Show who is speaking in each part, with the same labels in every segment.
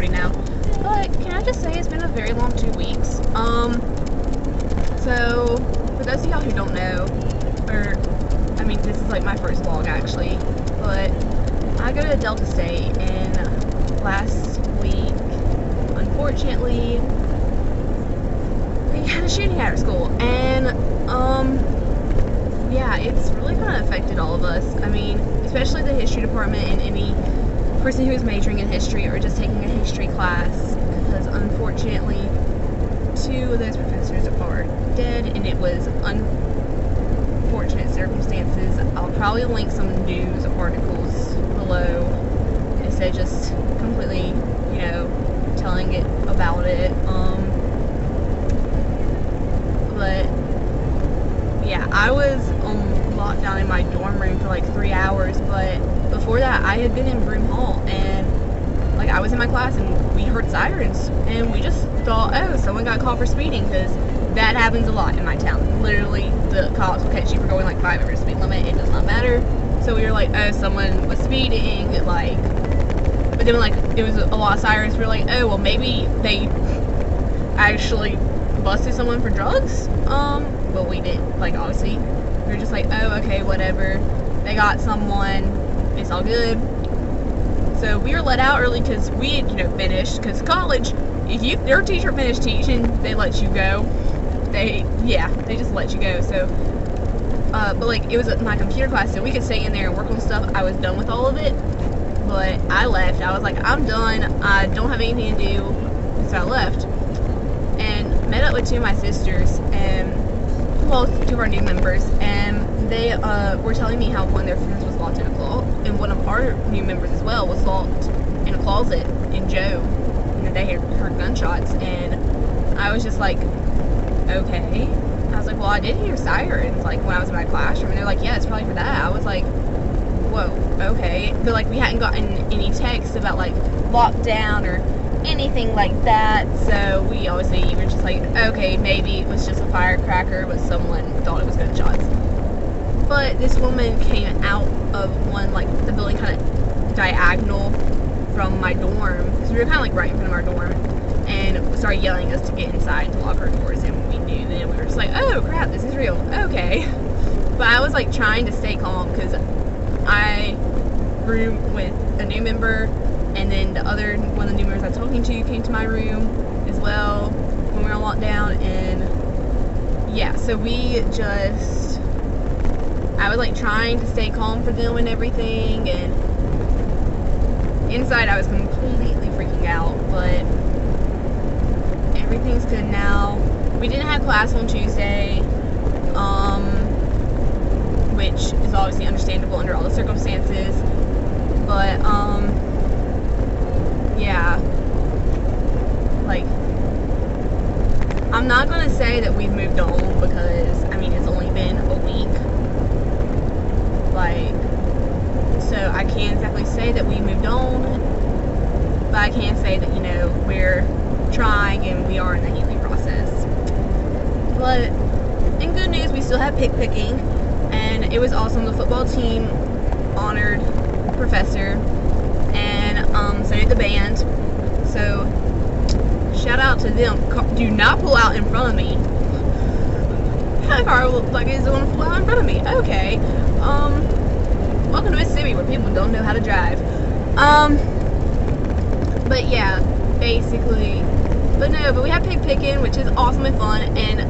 Speaker 1: recording now. But can I just say it's been a very long 2 weeks. So for those of y'all who don't know, this is like my first vlog actually, but I go to Delta State, and last week, unfortunately, we had a shooting at our school, and yeah, it's really kind of affected all of us. I mean, especially the history department and any person who is majoring in history or just taking a history class, because unfortunately 2 of those professors are dead, and it was unfortunate circumstances. I'll probably link some news articles below instead of just completely, telling it about it. But yeah, I was locked down in my dorm room for like 3 hours, but before that I had been in Broom Hall, and I was in my class and we heard sirens, and we just thought, oh, someone got caught for speeding, because that happens a lot in my town. Literally, the cops will catch you for going like 5 over the speed limit. It does not matter. So we were like, oh, someone was speeding, but then it was a lot of sirens. We were like, oh, well, maybe they actually busted someone for drugs. But we didn't. Obviously, we were just like, oh, okay, whatever. They got someone. It's all good. So we were let out early because we had, finished. Because college, if your teacher finished teaching, they let you go. They just let you go. So, but it was my computer class, so we could stay in there and work on stuff. I was done with all of it, but I left. I was like, I'm done. I don't have anything to do, so I left and met up with 2 of my sisters, and 2 of our new members, and they were telling me how one of their friends was locked in a closet, and one of our new members as well was locked in a closet in Joe, and they had heard gunshots, and I was just like, okay. I was like, well, I did hear sirens when I was in my classroom, and they're like, yeah, it's probably for that. I was like, whoa, okay. But we hadn't gotten any texts about lockdown or anything like that, so we obviously were just like, okay, maybe it was just a firecracker, but someone thought it was gunshots. But this woman came out of the building kind of diagonal from my dorm, because we were kind of right in front of our dorm, and started yelling at us to get inside to lock our doors, and we knew. Then we were just like, oh crap, this is real, okay. But I was trying to stay calm, because I roomed with a new member, and then one of the new members I was talking to came to my room as well when we were on lockdown, and yeah, so I was trying to stay calm for them and everything, and inside I was completely freaking out, but everything's good now. We didn't have class on Tuesday, which is obviously understandable under all the circumstances, but yeah, I'm not gonna say that we've moved on, because it's only been a week, so I can't exactly say that we moved on, but I can say that we're trying, and we are in the healing process. But in good news, we still have pick picking, and it was awesome. The football team honored professor, and so did the band, so shout out to them. Do not pull out in front of me. That car looks like it's going to pull out in front of me. Okay. Welcome to Mississippi, where people don't know how to drive. But yeah, basically. But we have pig picking, which is awesome and fun, and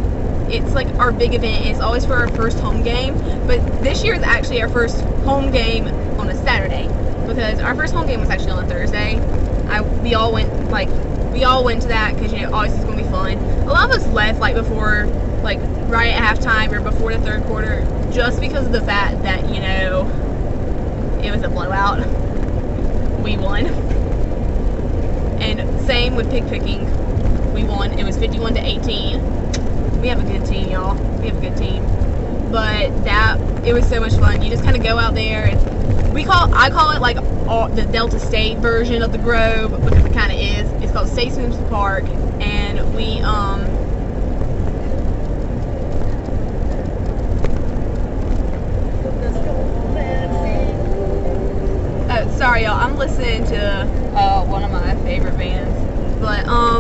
Speaker 1: it's our big event. It's always for our first home game, but this year is actually our first home game on a Saturday, because our first home game was actually on a Thursday. We all went to that, because obviously it's going to be fun. A lot of us left before, right at halftime or before the third quarter, just because of the fact that it was a blowout. We won. And same with pig picking. We won. It was 51-18. We have a good team, y'all. We have a good team. But it was so much fun. You just kind of go out there, and I call it the Delta State version of the Grove, because it kind of is. It's called Statesman's Park, and we sorry, y'all. I'm listening to one of my favorite bands, but I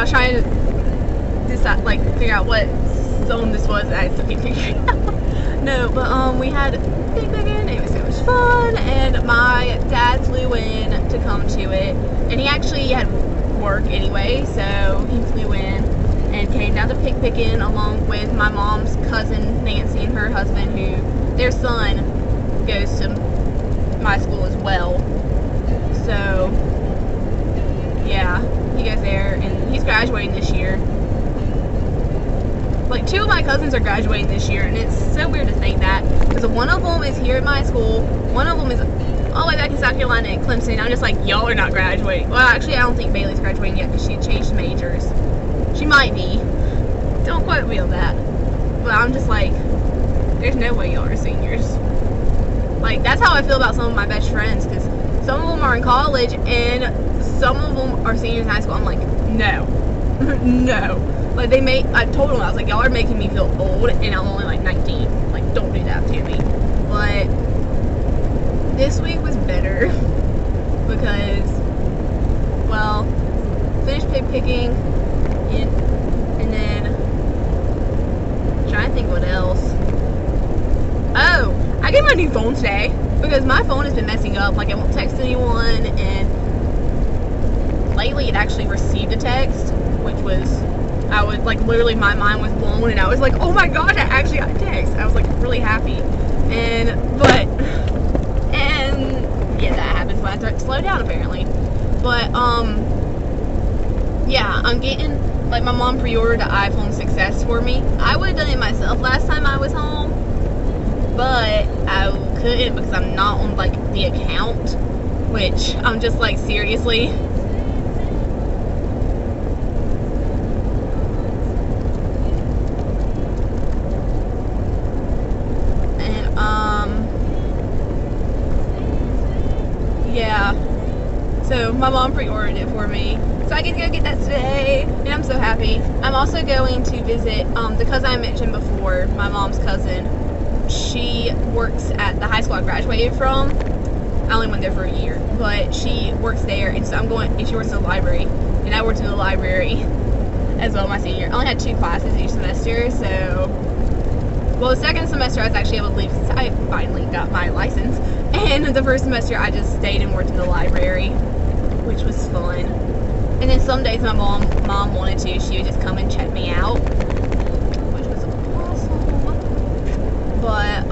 Speaker 1: was trying to decide, like, figure out what song this was. I still can't figure it out. No, but we had Big Biggin. It was so much fun, and my dad flew in to come to it, and he actually had work anyway, so he flew in and came down to Pickin along with my mom's cousin Nancy and her husband, who their son goes to my school as well. So yeah, he goes there and he's graduating this year. Like, 2 of my cousins are graduating this year, and it's so weird to think that, because one of them is here at my school, one of them is all the way back in South Carolina at Clemson. I'm just like, y'all are not graduating. Well, actually, I don't think Bailey's graduating yet because she changed majors. She might be. Don't quote me on that. But I'm just like, there's no way y'all are seniors. Like, that's how I feel about some of my best friends, because some of them are in college and some of them are seniors in high school. I'm like, no. No. Like, I told them, I was like, y'all are making me feel old, and I'm only like 19. Like, don't do that to me. But this week was better because, well, finished picking, and then I'm trying to think what else. Oh, I get my new phone today because my phone has been messing up. Like, it won't text anyone, and lately it actually received a text, which was, I was like, literally my mind was blown, and I was like, oh my gosh, I actually got a text. I was like really happy, and yeah, that happens when I start to slow down apparently. But yeah, I'm getting, like, my mom pre-ordered the iPhone 6s for me. I would have done it myself last time I was home, but I couldn't because I'm not on, like, the account, which I'm just like, seriously. Yeah, so my mom pre-ordered it for me, so I get to go get that today, and I'm so happy. I'm also going to visit the cousin I mentioned before, my mom's cousin. She works at the high school I graduated from. I only went there for a year, but she works there, and so I'm going, and she works in the library, and I worked in the library as well my senior year. I only had 2 classes each semester, so, well, the second semester I was actually able to leave since I finally got my license. And the first semester I just stayed and worked in the library, which was fun. And then some days my mom wanted to, she would just come and check me out, which was awesome. But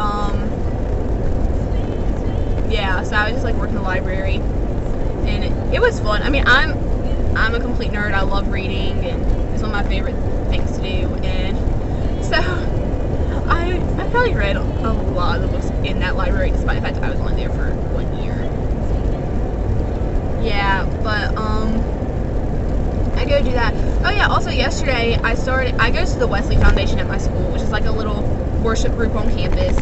Speaker 1: yeah, so I was just like working in the library, and it was fun. I mean, I'm a complete nerd. I love reading, and it's one of my favorite things to do. And so I probably read a lot of the books in that library, despite the fact that I was only there for 1 year. Yeah, but I go do that. Oh yeah, also yesterday I go to the Wesley Foundation at my school, which is like a little worship group on campus,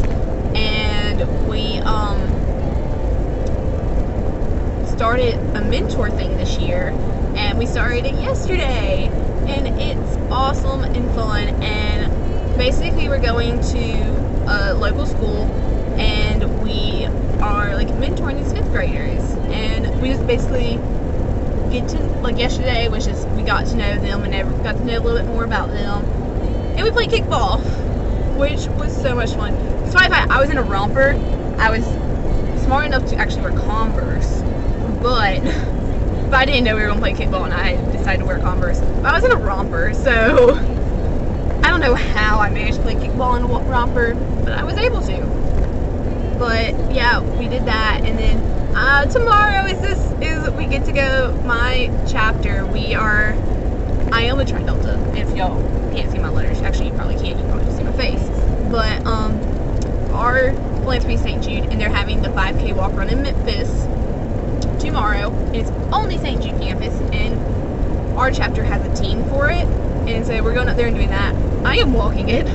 Speaker 1: and we started a mentor thing this year, and we started it yesterday, and it's awesome and fun. And basically we're going to a local school, and we are like mentoring these 5th graders, and we just basically get to, like, yesterday was just, we got to know them and got to know a little bit more about them, and we played kickball, which was so much fun. Despite the fact I was in a romper, I was smart enough to actually wear Converse, but I didn't know we were going to play kickball, and I decided to wear Converse. But I was in a romper, so I don't know how I managed to play kickball in a romper, but I was able to. But yeah, we did that, and then tomorrow is we get to go, my chapter, I am a Tri Delta, if y'all can't see my letters. Actually, you probably can't, you probably just see my face. But our philanthropy St. Jude, and they're having the 5K walk run in Memphis tomorrow. It's on the St. Jude campus, and our chapter has a team for it, and so we're going up there and doing that. I am walking it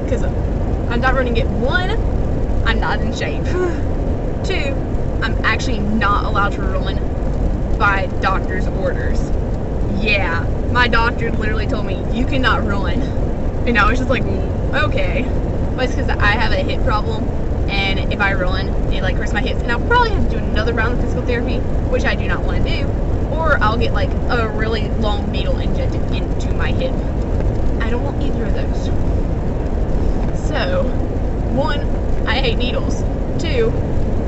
Speaker 1: because I'm not running it. 1, I'm not in shape. 2, I'm actually not allowed to run by doctor's orders. Yeah, my doctor literally told me, you cannot run, and I was just like, okay. But it's because I have a hip problem, and and if I run, it like hurts my hips, and I'll probably have to do another round of physical therapy, which I do not want to do, or I'll get like a really long needle injected into my hip. I don't want either of those. So, 1, I hate needles. 2,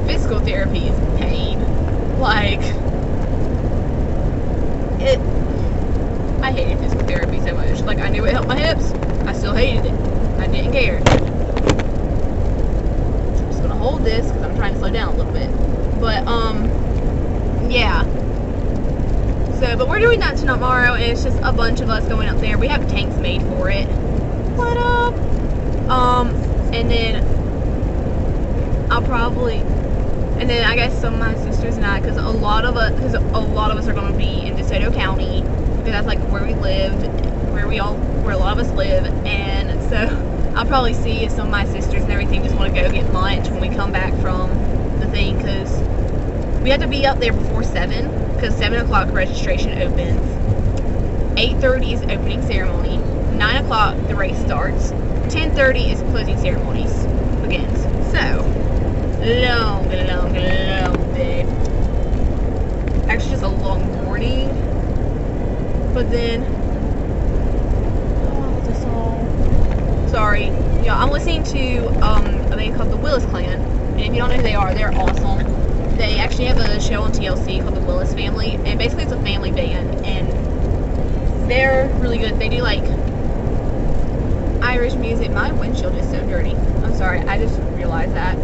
Speaker 1: physical therapy is pain. Like, I hated physical therapy so much. Like, I knew it helped my hips, I still hated it. I didn't care. I'm just gonna hold this because I'm trying to slow down a little bit. But, yeah. So, but we're doing that tomorrow, and it's just a bunch of us going up there. We have tanks made for it. What up? And then and then I guess some of my sisters and I, because a lot of us are going to be in DeSoto County, because that's like where we live, where a lot of us live, and so I'll probably see if some of my sisters and everything just want to go get lunch when we come back from the thing, because we have to be up there before 7, because 7 o'clock registration opens, 8:30 is opening ceremony, 9 o'clock the race starts, 10:30 is closing ceremonies begins. So, long day. Actually, just a long morning. But then, what's the song? Sorry, yeah, I'm listening to a band called the Willis Clan, and if you don't know who they are, they're awesome. They actually have a show on TLC called the Willis Family, and basically it's a family band, and they're really good. They do like Irish music. My windshield is so dirty. I'm sorry, I just realized that.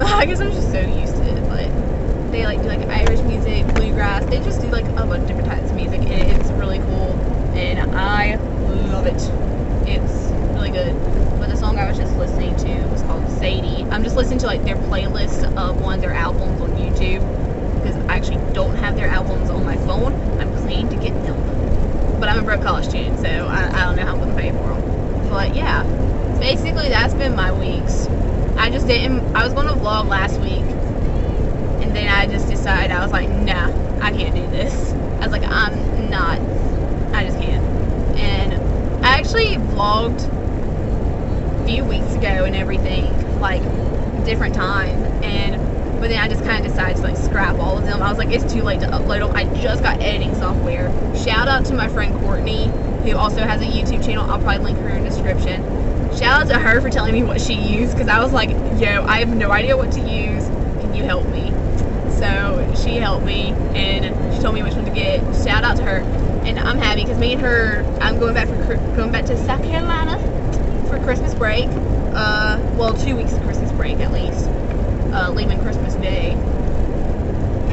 Speaker 1: I guess I'm just so used to it, but they like do like Irish music, bluegrass. They just do like a bunch of different types of music, and it's really cool, and I love it. It's really good. But the song I was just listening to was called Sadie. I'm just listening to like their playlist of one of their albums on YouTube, because I actually don't have their albums on my phone. I'm planning to get them, but I'm a broke college student, so I don't know how I'm gonna pay for them. But yeah, basically that's been my weeks. I was going to vlog last week, and then I just decided, I was like, nah, I can't do this. I was like, I just can't. And I actually vlogged a few weeks ago and everything, like, different times, but then I just kind of decided to, like, scrap all of them. I was like, it's too late to upload them. I just got editing software. Shout out to my friend Courtney, who also has a YouTube channel. I'll probably link her in the description. Shout out to her for telling me what she used, because I was like, yo, I have no idea what to use. Can you help me? So she helped me, and she told me which one to get. Shout out to her. And I'm happy, because me and her, I'm going back to South Carolina for Christmas break. Well, 2 weeks of Christmas break at least. Leaving Christmas Day.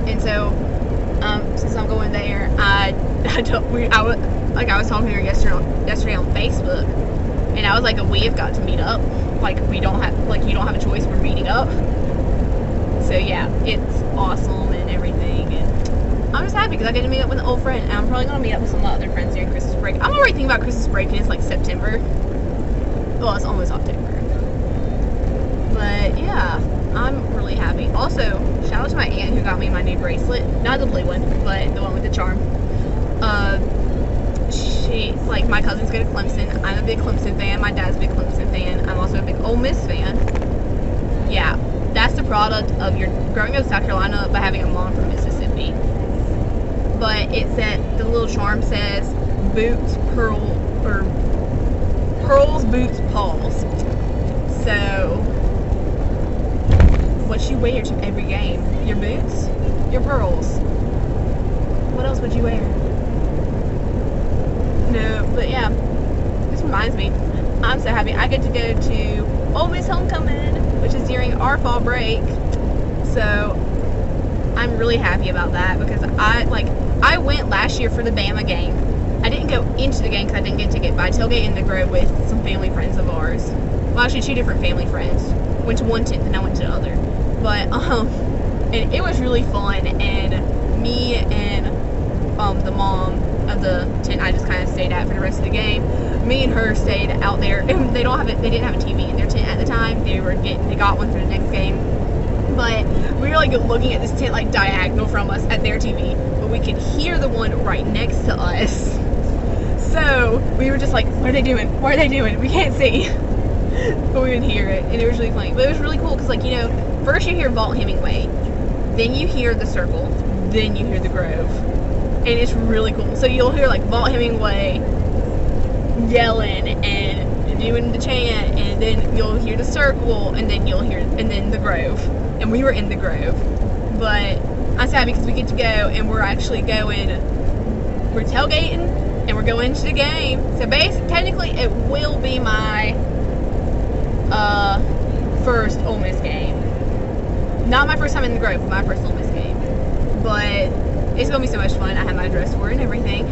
Speaker 1: And so, since I'm going there, I was talking to her yesterday on Facebook. And I was like, we have got to meet up. Like, you don't have a choice, we're meeting up. So yeah, it's awesome and everything. And I'm just happy because I get to meet up with an old friend. And I'm probably going to meet up with some of my other friends during Christmas break. I'm already thinking about Christmas break, and it's like September. Well, it's almost October. But yeah, I'm really happy. Also, shout out to my aunt who got me my new bracelet. Not the blue one, but the one with the charm. My cousins go to Clemson. I'm a big Clemson fan. My dad's a big Clemson fan. I'm also a big Ole Miss fan. Yeah, that's the product of your growing up in South Carolina but having a mom from Mississippi. But it said, the little charm says, boots, pearls, boots, paws. So, what you wear to every game? Your boots, your pearls. What else would you wear? No, but yeah, this reminds me, I'm so happy I get to go to Ole Miss homecoming, which is during our fall break. So I'm really happy about that, because I went last year for the Bama game. I didn't go into the game because I didn't get a ticket, but I tailgated in the Grove with some family friends of ours. Well, actually 2 different family friends. Went to one tent and I went to the other. But and it was really fun, and me and the mom of the tent I just kind of stayed at for the rest of the game. Me and her stayed out there, and they didn't have a TV in their tent at the time. They got one for the next game, but we were like looking at this tent like diagonal from us at their TV, but we could hear the one right next to us. So we were just like, what are they doing? What are they doing? We can't see. But we would hear it, and it was really funny. But it was really cool because, like, you know, first you hear Vault Hemingway, then you hear the Circle, then you hear the Grove, and it's really cool. So you'll hear like Vault Hemingway yelling and doing the chant, and then you'll hear the Circle, and then the Grove. And we were in the Grove, but I'm sad because we get to go, and we're actually going. We're tailgating, and we're going to the game. So basically, technically, it will be my first Ole Miss game. Not my first time in the Grove, but my first Ole Miss game. But it's gonna be so much fun. I have my dress for it and everything.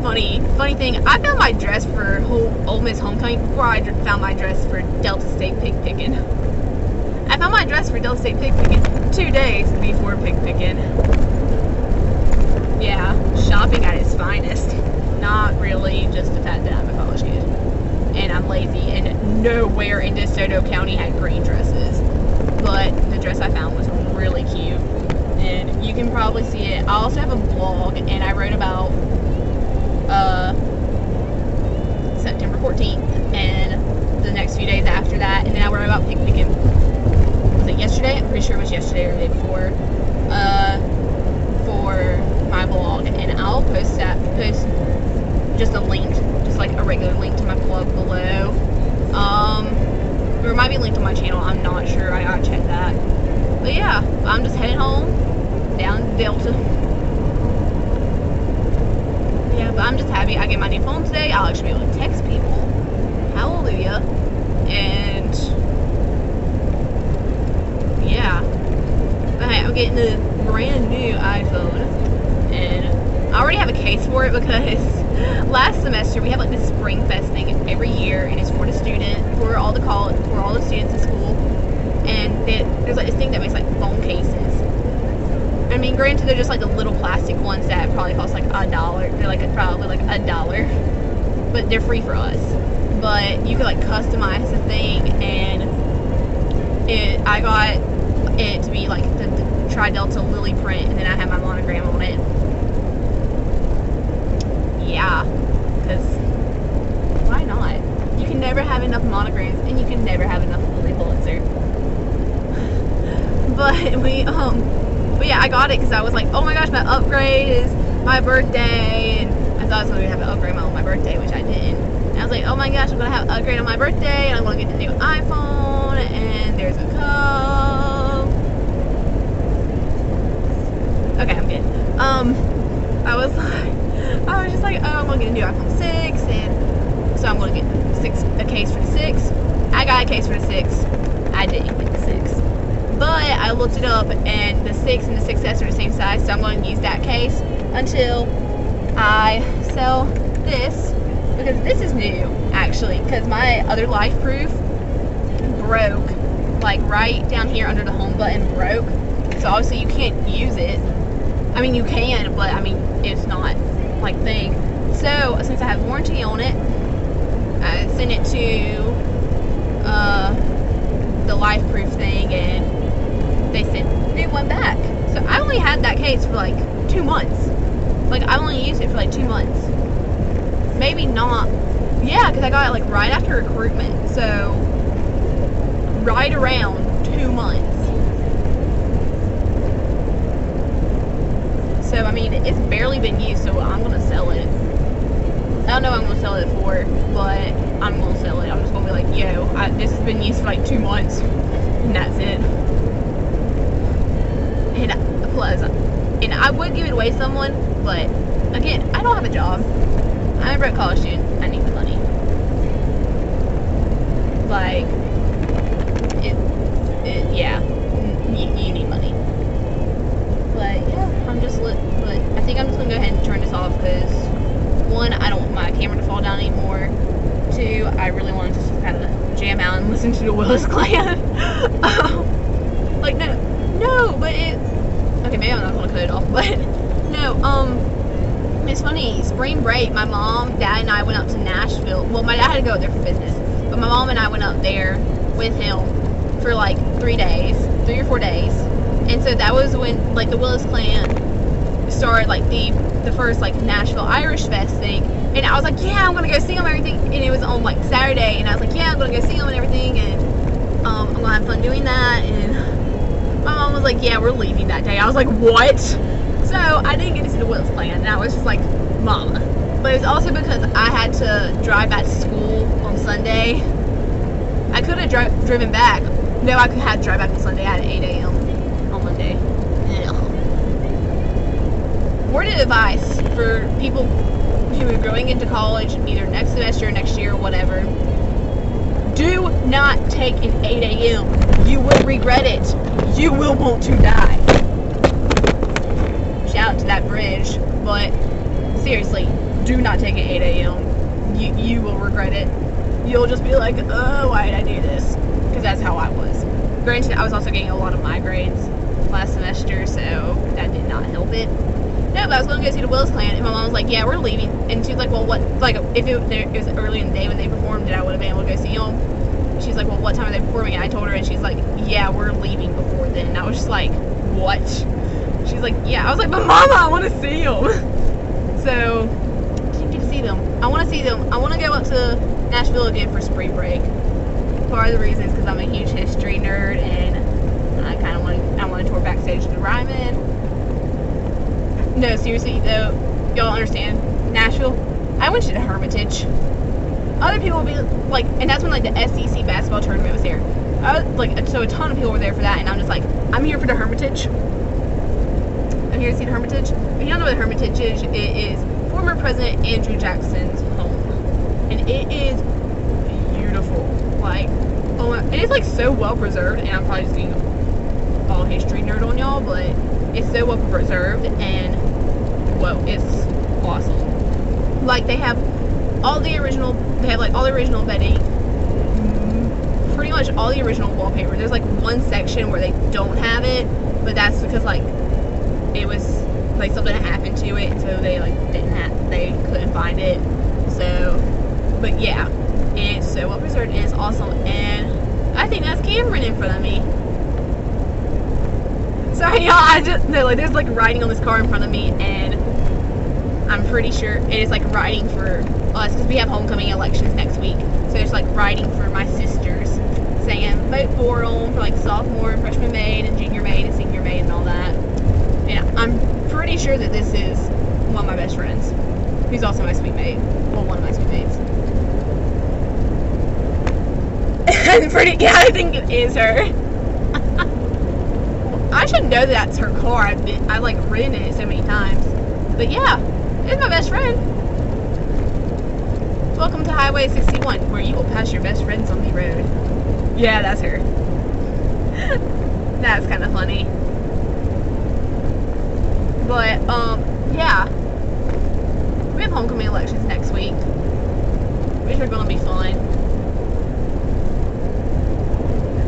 Speaker 1: Funny thing, I found my dress for Ole Miss homecoming before I found my dress for Delta State pig picking. I found my dress for Delta State pig picking 2 days before pig picking. Yeah, shopping at its finest. Not really, just the fact that I'm a college kid and I'm lazy, and nowhere in DeSoto County had green dresses. But the dress I found was really cute, and you can probably see it. I also have a blog, and I wrote about September 14th and the next few days after that, and then I wrote about pig picking. Was it yesterday? I'm pretty sure it was yesterday or the day before. For my blog, and I'll post just a link, just like a regular link to my blog below. Or it might be linked on my channel. I'm not sure. I gotta check that. But yeah, I'm just heading home down to Delta. Yeah, but I'm just happy I get my new phone today. I'll actually be able to text people. Hallelujah. And yeah, but hey, I'm getting the brand new iPhone, and I already have a case for it because last semester we have like this Spring Fest thing every year, and it's for all the students in school, and there's like this thing that makes like phone cases. I mean, granted, they're just like the little plastic ones that probably cost like $1. They're like probably like $1, but they're free for us. But you could like customize the thing, and I got it to be like the Tri-Delta Lily print, and then I have my monogram on it. Yeah, because why not? You can never have enough monograms, and you can never have enough Lily Pulitzer. But yeah, I got it because I was like, oh my gosh, my upgrade is my birthday, and I thought I was going to have an upgrade on my birthday, which I didn't. And I was like, oh my gosh, I'm going to have an upgrade on my birthday, and I'm going to get the new iPhone, and there's a code. Okay, I'm good. I was just like, oh, I'm going to get a new iPhone 6, and so I'm going to get a case for the 6. I got a case for the 6. I didn't get the 6. But I looked it up, and the 6 and the 6S are the same size, so I'm going to use that case until I sell this, because this is new, actually, because my other Life Proof broke, like right down here under the home button broke, so obviously you can't use it. I mean, you can, but I mean, it's not like thing. So since I have warranty on it, I sent it to the Life Proof thing, and they sent me one back. So I only had that case for like 2 months. Like, I only used it for like 2 months. Maybe not. Yeah, because I got it like right after recruitment. So right around 2 months. So I mean, it's barely been used, so I'm gonna sell it. I don't know what I'm gonna sell it for, but I'm gonna sell it. I'm just gonna be like, yo, this has been used for like 2 months, and that's it. And plus, and I would give it away to someone, but again, I don't have a job. I'm a broke college student. I need the money. Like, yeah, you need money. But yeah, but I think I'm just gonna go ahead and turn this off because 1, I don't want my camera to fall down anymore. 2, I really want to just kind of jam out and listen to the Willis Clan. Like, no, but okay, maybe I'm not gonna cut it off, but no, it's funny, spring break, my mom, dad, and I went up to Nashville. Well, my dad had to go up there for business, but my mom and I went up there with him for like 3 or 4 days. And so that was when, like, the Willis Clan started, like, the first, like, Nashville Irish Fest thing. And I was like, yeah, I'm gonna go see him and everything. And it was on like Saturday, and I was like, yeah, I'm gonna go see him and everything, and I'm gonna have fun doing that. And my mom was like, yeah, we're leaving that day. I was like, what? So I didn't get to see the Willis Clan, and I was just like, Mama. But it was also because I had to drive back to school on Sunday. I could have driven back. No, I had to drive back on Sunday at 8 a.m. on Monday. Ugh. Word of advice for people who are going into college, either next semester or next year or whatever. Do not take an 8 a.m. You will regret it. You will want to die. Shout out to that bridge, but seriously, do not take an 8 a.m. You will regret it. You'll just be like, oh, why did I do this? Because that's how I was. Granted, I was also getting a lot of migraines last semester, so that did not help it. No, but I was going to go see the Willis Clan, and my mom was like, yeah, we're leaving. And she was like, well, what, like, if it was early in the day when they performed, then I would have been able to go see them. She's like, well, what time are they performing? And I told her, and she's like, yeah, we're leaving before then. And I was just like, what? She's like, yeah. I was like, but Mama, I want to see them. So, I didn't get to see them. I want to see them. I want to go up to Nashville again for spring break. Part of the reason is because I'm a huge history nerd, and I kind of want to tour backstage to the Ryman. No, seriously though, y'all understand, Nashville, I went to the Hermitage. Other people will be like, and that's when like the SEC basketball tournament was there. So a ton of people were there for that, and I'm just like, I'm here for the Hermitage. I'm here to see the Hermitage. If you don't know what the Hermitage is, it is former President Andrew Jackson's home, and it is beautiful. Like, oh, and it's like so well preserved, and I'm probably just being all history nerd on y'all, but it's so well preserved, and whoa, it's awesome. Like, they have all the original bedding, pretty much all the original wallpaper. There's like one section where they don't have it, but that's because like it was like something happened to it, so they like they couldn't find it. So, but yeah, it's so well preserved, and it's awesome, and I think that's Cameron in front of me. Sorry, y'all, there's like writing on this car in front of me, and I'm pretty sure it is like writing for us, because we have homecoming elections next week, so it's like writing for my sisters, saying vote for them for like sophomore and freshman maid and junior maid and senior maid and all that. And I'm pretty sure that this is one of my best friends, who's also my sweet maid. Well, one of my sweet maids. I think it is her. I should know that that's her car. I like ridden in it so many times. But yeah, it's my best friend. Welcome to Highway 61, where you will pass your best friends on the road. Yeah, that's her. That's kind of funny. But, yeah. We have homecoming elections next week, which are going to be fun.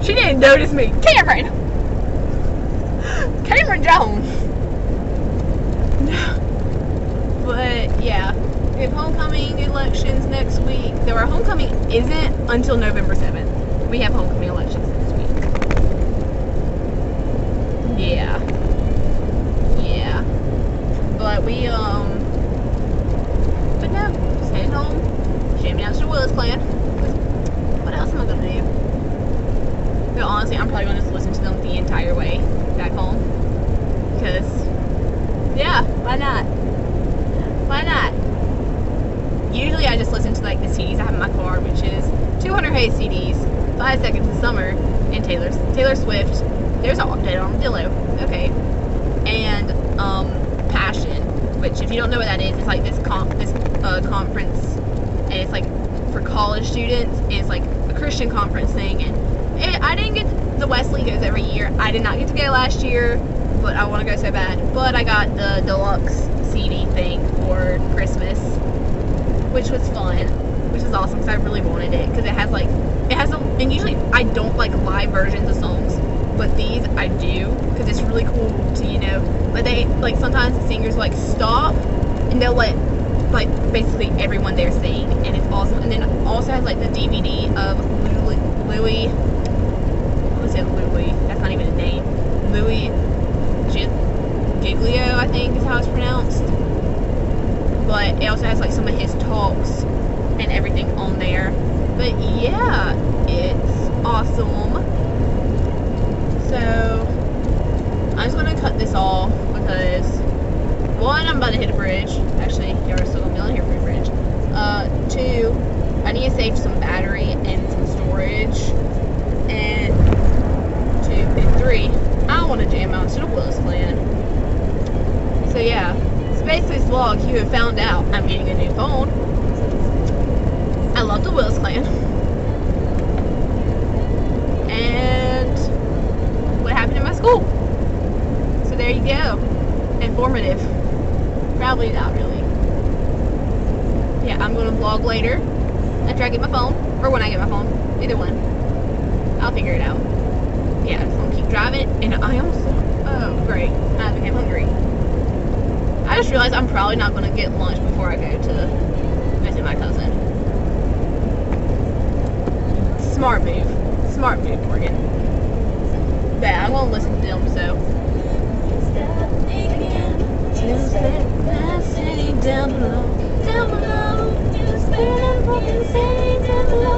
Speaker 1: She didn't notice me. Cameron Jones. But yeah, we have homecoming elections next week. Though our homecoming isn't until November 7th. We have homecoming elections next week. Yeah. But but no, just heading home, jamming out to the Willis Clan. What else am I gonna do? But honestly, I'm probably gonna just listen to them the entire way back home. Because, yeah, why not? Usually I just listen to like the CDs I have in my car, which is 200 Hayes CDs, 5 Seconds of Summer, and Taylor Swift. There's a Dead Armadillo. Okay. And Passion, which if you don't know what that is, it's like this conference, and it's like for college students, and it's like a Christian conference thing, and I didn't get, the Wesley goes every year. I did not get to go last year, but I want to go so bad. But I got the deluxe CD thing for Christmas, which was fun, which is awesome, because I really wanted it, because it has and usually I don't like live versions of songs, but these I do, because it's really cool to, but they, like, sometimes the singers, like, stop, and they'll let, like, basically everyone there sing, and it's awesome. And then it also has, like, the DVD of Louis, that's not even a name, Louis Giglio, I think is how it's pronounced. but it also has like some of his talks and everything on there. But yeah, it's awesome. So I'm just gonna cut this off because one, I'm about to hit a bridge. Actually, y'all are still gonna be on here for a bridge. Two, I need to save some battery and some storage. And three, I want to jam out to the Willis Clan. So yeah, so basically this vlog, you have found out I'm getting a new phone. I love the Willis Clan. And what happened in my school. So there you go. Informative. Probably not really. Yeah, I'm going to vlog later after I get my phone. Or when I get my phone. Either one. I'll figure it out. Yeah, I'm just going to keep driving. And I almost... Oh, great. I became hungry. I just realized I'm probably not going to get lunch before I go to visit my cousin. Smart move. Smart move, Morgan. But yeah, I'm going to listen to them, so... Down below, down below, just down below.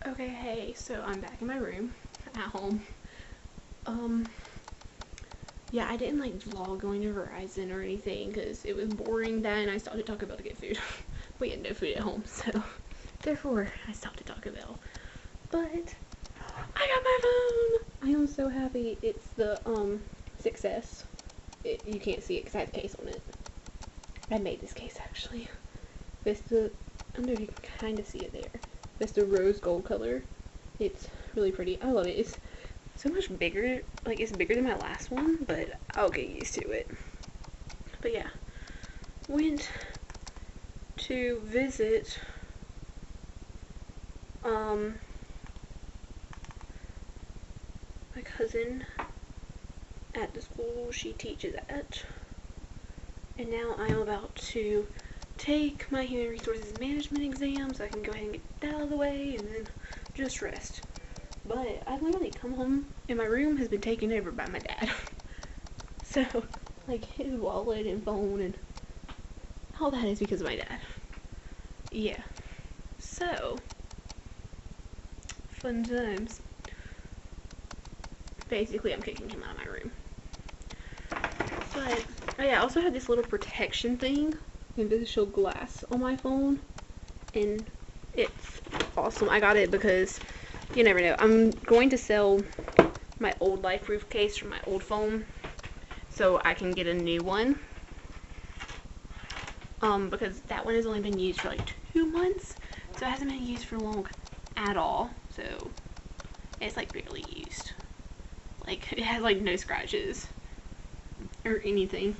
Speaker 1: Okay, hey, so I'm back in my room at home. Yeah, I didn't like vlog going to Verizon or anything because it was boring then. I stopped at Taco Bell to get food. We had no food at home, so therefore I stopped at Taco Bell. But I got my phone. I am so happy. It's the 6S. You can't see it because I have the case on it. I made this case actually. It's the, I don't know if you can kind of see it there. It's the rose gold color. It's really pretty. I love it. It's so much bigger. Like, it's bigger than my last one, but I'll get used to it. But yeah, went to visit my cousin at the school she teaches at, and now I am about to take my human resources management exam so I can go ahead and get that out of the way and then just rest. But I literally come home and my room has been taken over by my dad. So like his wallet and phone and all that is because of my dad. Yeah, so fun times. Basically, I'm kicking him out of my room. But, oh yeah, I also have this little protection thing, invisible glass on my phone, and it's awesome. I got it because you never know. I'm going to sell my old LifeProof case from my old phone, so I can get a new one. Because that one has only been used for like 2 months, so it hasn't been used for long at all. So it's like barely used. Like, it has like no scratches or anything.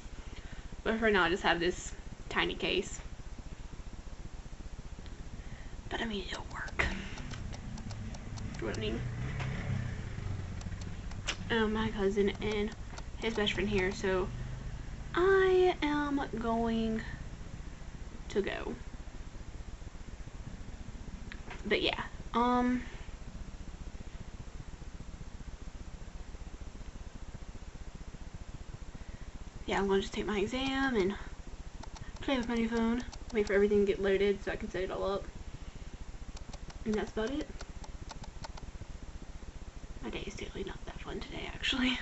Speaker 1: But for now I just have this tiny case. But I mean, it'll work. Running my cousin and his best friend here, so I am going to go. But yeah, yeah, I'm going to just take my exam and play with my new phone, wait for everything to get loaded so I can set it all up, and that's about it. My day is totally not that fun today, actually.